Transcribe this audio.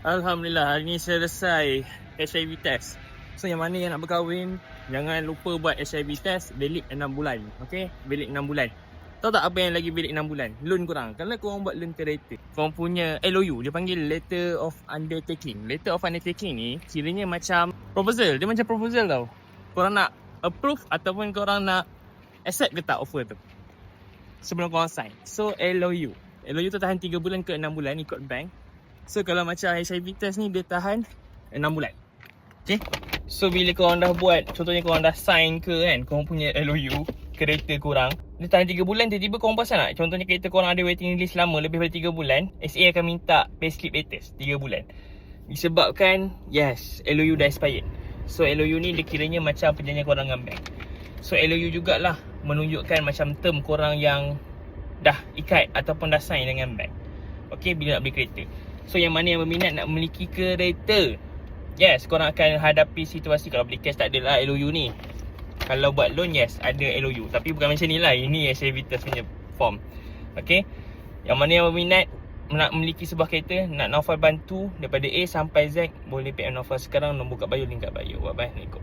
Alhamdulillah, hari ni selesai HIV test. So yang mana yang nak berkahwin, jangan lupa buat HIV test valid 6 bulan. Okay, valid 6 bulan. Tahu tak apa yang lagi valid 6 bulan? Loan korang. Kalau korang buat loan kereta, korang punya LOU, dia panggil Letter of Undertaking. Letter of Undertaking ni kiranya macam proposal. Dia macam proposal tau. Korang nak approve ataupun korang nak accept ke tak offer tu sebelum korang sign. So LOU tu tahan 3 bulan ke 6 bulan ikut bank. So kalau macam HIV test ni dia tahan 6 bulan. Okay. So bila korang dah buat, contohnya korang dah sign ke kan, korang punya LOU kereta korang, dia tahan 3 bulan, tiba-tiba korang pasal nak, contohnya kereta korang ada waiting list lama lebih daripada 3 bulan, SA akan minta payslip latest 3 bulan. Disebabkan yes, LOU dah expired. So LOU ni dia kiranya macam perjanjian korang dengan bank. So LOU jugalah menunjukkan macam term korang yang dah ikat ataupun dah sign dengan bank. Okay, bila nak beli kereta. So yang mana yang berminat nak memiliki kereta, yes, korang akan hadapi situasi. Kalau beli cash tak adalah LOU ni. Kalau buat loan, yes, ada LOU. Tapi bukan macam ni lah. Ini HIV test punya form. Okay. Yang mana yang berminat nak memiliki sebuah kereta, nak Naufal bantu daripada A sampai Z, boleh PM Naufal sekarang. Nombor kat bio, link kat bio. Bye-bye. Assalamualaikum.